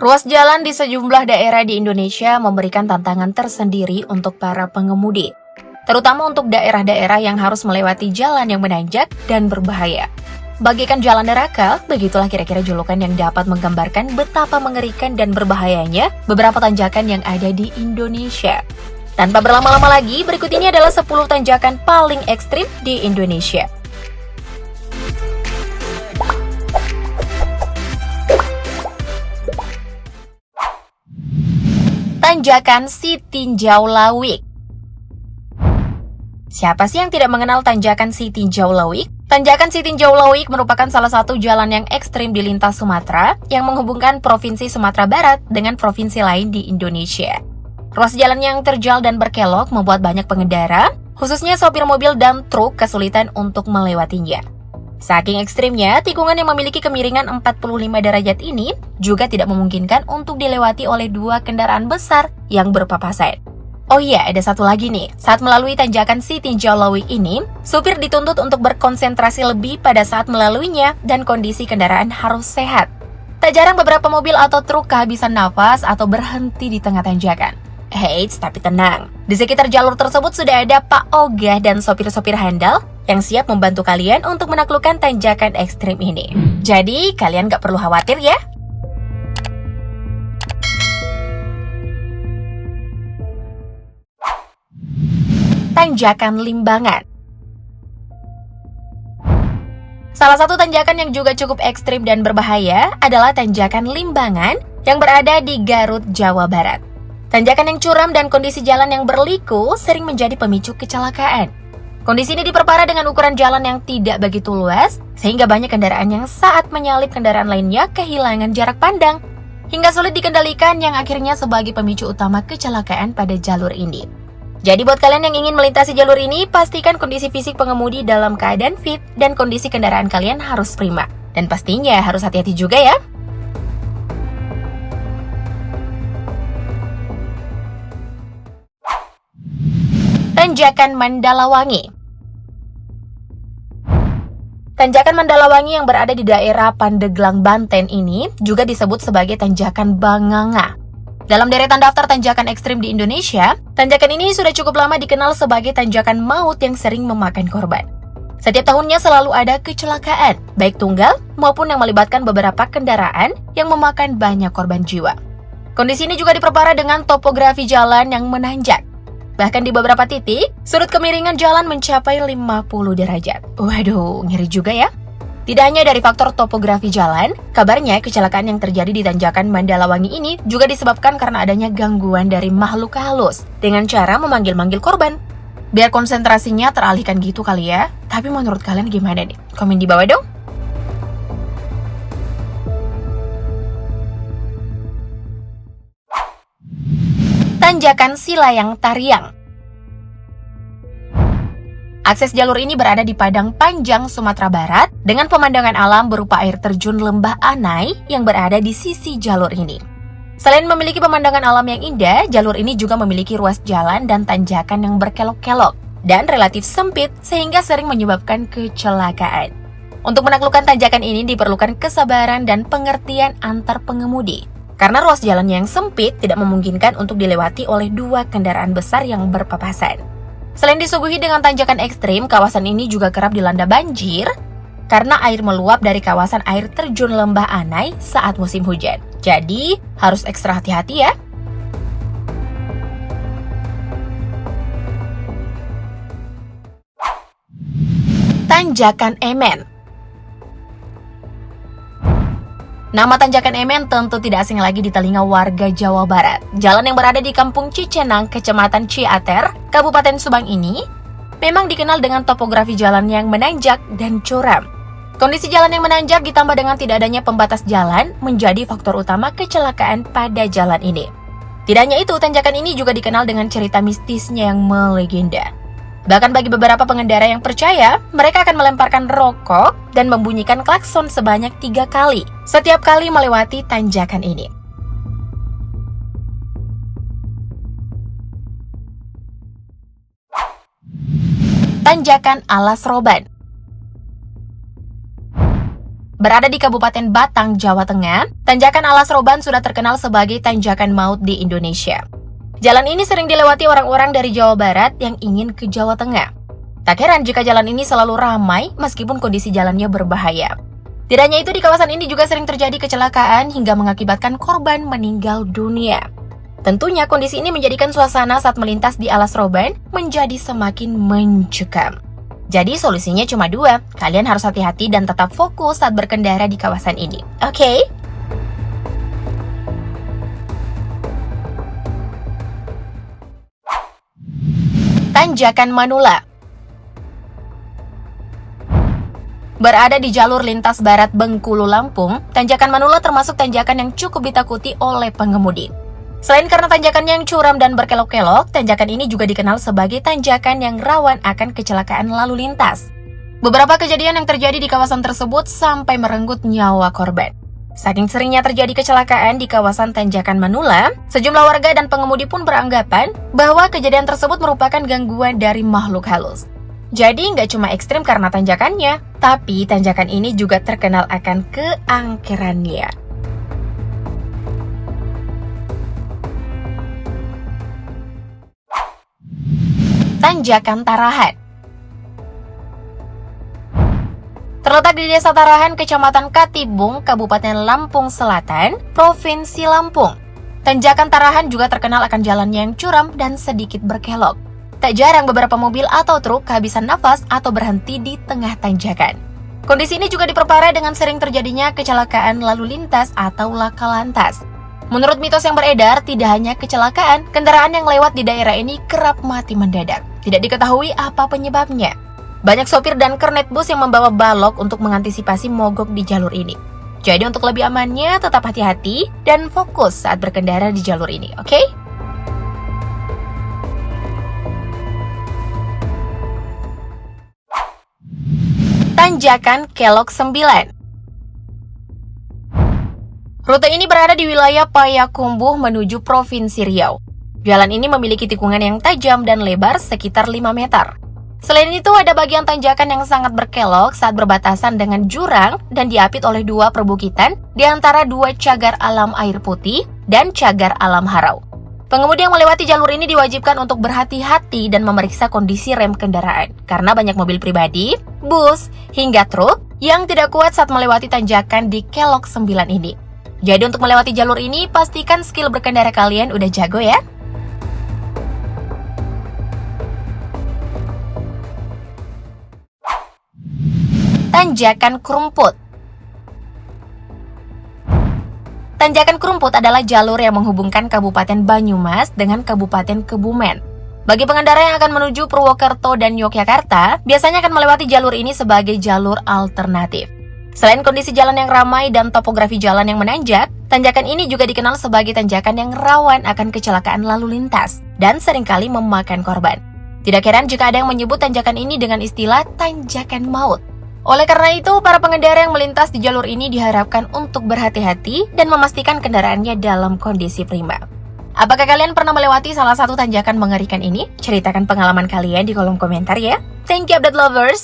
Ruas jalan di sejumlah daerah di Indonesia memberikan tantangan tersendiri untuk para pengemudi, terutama untuk daerah-daerah yang harus melewati jalan yang menanjak dan berbahaya. Bagaikan jalan neraka, begitulah kira-kira julukan yang dapat menggambarkan betapa mengerikan dan berbahayanya beberapa tanjakan yang ada di Indonesia. Tanpa berlama-lama lagi, berikut ini adalah 10 tanjakan paling ekstrim di Indonesia. Tanjakan Sitinjau Lawik. Siapa sih yang tidak mengenal Tanjakan Sitinjau Lawik? Tanjakan Sitinjau Lawik merupakan salah satu jalan yang ekstrim di lintas Sumatera yang menghubungkan Provinsi Sumatera Barat dengan provinsi lain di Indonesia. Ruas jalan yang terjal dan berkelok membuat banyak pengendara, khususnya sopir mobil dan truk, kesulitan untuk melewatinya. Saking ekstrimnya, tikungan yang memiliki kemiringan 45 derajat ini juga tidak memungkinkan untuk dilewati oleh dua kendaraan besar yang berpapasan. Oh iya, ada satu lagi nih. Saat melalui tanjakan Sitinjau Lawik ini, supir dituntut untuk berkonsentrasi lebih pada saat melaluinya dan kondisi kendaraan harus sehat. Tak jarang beberapa mobil atau truk kehabisan nafas atau berhenti di tengah tanjakan. Eits, tapi tenang. Di sekitar jalur tersebut sudah ada Pak Ogah dan sopir-sopir handal yang siap membantu kalian untuk menaklukkan tanjakan ekstrim ini. Jadi, kalian gak perlu khawatir ya. Tanjakan Limbangan. Salah satu tanjakan yang juga cukup ekstrim dan berbahaya adalah Tanjakan Limbangan yang berada di Garut, Jawa Barat. Tanjakan yang curam dan kondisi jalan yang berliku sering menjadi pemicu kecelakaan. Kondisi ini diperparah dengan ukuran jalan yang tidak begitu luas, sehingga banyak kendaraan yang saat menyalip kendaraan lainnya kehilangan jarak pandang, hingga sulit dikendalikan yang akhirnya sebagai pemicu utama kecelakaan pada jalur ini. Jadi buat kalian yang ingin melintasi jalur ini, pastikan kondisi fisik pengemudi dalam keadaan fit dan kondisi kendaraan kalian harus prima. Dan pastinya harus hati-hati juga ya. Tanjakan Mandalawangi. Tanjakan Mandalawangi yang berada di daerah Pandeglang, Banten ini juga disebut sebagai Tanjakan Banganga. Dalam deretan daftar tanjakan ekstrim di Indonesia, tanjakan ini sudah cukup lama dikenal sebagai tanjakan maut yang sering memakan korban. Setiap tahunnya selalu ada kecelakaan, baik tunggal maupun yang melibatkan beberapa kendaraan yang memakan banyak korban jiwa. Kondisi ini juga diperparah dengan topografi jalan yang menanjak. Bahkan di beberapa titik, sudut kemiringan jalan mencapai 50 derajat. Waduh, ngeri juga ya. Tidak hanya dari faktor topografi jalan, kabarnya kecelakaan yang terjadi di Tanjakan Mandalawangi ini juga disebabkan karena adanya gangguan dari makhluk halus dengan cara memanggil-manggil korban. Biar konsentrasinya teralihkan gitu kali ya. Tapi menurut kalian gimana nih? Komen di bawah dong. Tanjakan Silayang Tariang. Akses jalur ini berada di Padang Panjang, Sumatera Barat dengan pemandangan alam berupa air terjun Lembah Anai yang berada di sisi jalur ini. Selain memiliki pemandangan alam yang indah, jalur ini juga memiliki ruas jalan dan tanjakan yang berkelok-kelok dan relatif sempit sehingga sering menyebabkan kecelakaan. Untuk menaklukkan tanjakan ini diperlukan kesabaran dan pengertian antar pengemudi. Karena ruas jalan yang sempit tidak memungkinkan untuk dilewati oleh dua kendaraan besar yang berpapasan. Selain disuguhi dengan tanjakan ekstrim, kawasan ini juga kerap dilanda banjir karena air meluap dari kawasan air terjun Lembah Anai saat musim hujan. Jadi, harus ekstra hati-hati ya. Tanjakan Emen. Nama Tanjakan Emen tentu tidak asing lagi di telinga warga Jawa Barat. Jalan yang berada di Kampung Cicenang, Kecamatan Ciater, Kabupaten Subang ini memang dikenal dengan topografi jalan yang menanjak dan curam. Kondisi jalan yang menanjak ditambah dengan tidak adanya pembatas jalan menjadi faktor utama kecelakaan pada jalan ini. Tidak hanya itu, tanjakan ini juga dikenal dengan cerita mistisnya yang melegenda. Bahkan bagi beberapa pengendara yang percaya, mereka akan melemparkan rokok dan membunyikan klakson sebanyak 3 kali setiap kali melewati tanjakan ini. Tanjakan Alas Roban. Berada di Kabupaten Batang, Jawa Tengah, tanjakan Alas Roban sudah terkenal sebagai tanjakan maut di Indonesia. Jalan ini sering dilewati orang-orang dari Jawa Barat yang ingin ke Jawa Tengah. Tak heran jika jalan ini selalu ramai meskipun kondisi jalannya berbahaya. Tidak hanya itu, di kawasan ini juga sering terjadi kecelakaan hingga mengakibatkan korban meninggal dunia. Tentunya kondisi ini menjadikan suasana saat melintas di Alas Roban menjadi semakin mencekam. Jadi solusinya cuma dua, kalian harus hati-hati dan tetap fokus saat berkendara di kawasan ini. Oke? Tanjakan Manula. Berada di jalur lintas barat Bengkulu, Lampung, tanjakan Manula termasuk tanjakan yang cukup ditakuti oleh pengemudi. Selain karena tanjakannya yang curam dan berkelok-kelok, tanjakan ini juga dikenal sebagai tanjakan yang rawan akan kecelakaan lalu lintas. Beberapa kejadian yang terjadi di kawasan tersebut sampai merenggut nyawa korban. Saking seringnya terjadi kecelakaan di kawasan tanjakan Manula, sejumlah warga dan pengemudi pun beranggapan bahwa kejadian tersebut merupakan gangguan dari makhluk halus. Jadi nggak cuma ekstrim karena tanjakannya, tapi tanjakan ini juga terkenal akan keangkerannya. Tanjakan Tarahan. Terletak di Desa Tarahan, Kecamatan Katibung, Kabupaten Lampung Selatan, Provinsi Lampung. Tanjakan Tarahan juga terkenal akan jalannya yang curam dan sedikit berkelok. Tak jarang beberapa mobil atau truk kehabisan nafas atau berhenti di tengah tanjakan. Kondisi ini juga diperparah dengan sering terjadinya kecelakaan lalu lintas atau laka lantas. Menurut mitos yang beredar, tidak hanya kecelakaan, kendaraan yang lewat di daerah ini kerap mati mendadak. Tidak diketahui apa penyebabnya. Banyak sopir dan kernet bus yang membawa balok untuk mengantisipasi mogok di jalur ini. Jadi untuk lebih amannya, tetap hati-hati dan fokus saat berkendara di jalur ini, oke? Tanjakan Kelok 9. Rute ini berada di wilayah Payakumbuh menuju Provinsi Riau. Jalan ini memiliki tikungan yang tajam dan lebar sekitar 5 meter. Selain itu, ada bagian tanjakan yang sangat berkelok saat berbatasan dengan jurang dan diapit oleh dua perbukitan di antara dua cagar alam air putih dan cagar alam harau. Pengemudi yang melewati jalur ini diwajibkan untuk berhati-hati dan memeriksa kondisi rem kendaraan, karena banyak mobil pribadi, bus, hingga truk yang tidak kuat saat melewati tanjakan di Kelok 9 ini. Jadi untuk melewati jalur ini, pastikan skill berkendara kalian udah jago ya. Tanjakan Kerumput. Tanjakan Kerumput adalah jalur yang menghubungkan Kabupaten Banyumas dengan Kabupaten Kebumen. Bagi pengendara yang akan menuju Purwokerto dan Yogyakarta, biasanya akan melewati jalur ini sebagai jalur alternatif. Selain kondisi jalan yang ramai dan topografi jalan yang menanjak, tanjakan ini juga dikenal sebagai tanjakan yang rawan akan kecelakaan lalu lintas dan seringkali memakan korban. Tidak heran jika ada yang menyebut tanjakan ini dengan istilah tanjakan maut. Oleh karena itu, para pengendara yang melintas di jalur ini diharapkan untuk berhati-hati dan memastikan kendaraannya dalam kondisi prima. Apakah kalian pernah melewati salah satu tanjakan mengerikan ini? Ceritakan pengalaman kalian di kolom komentar ya. Thank you update lovers!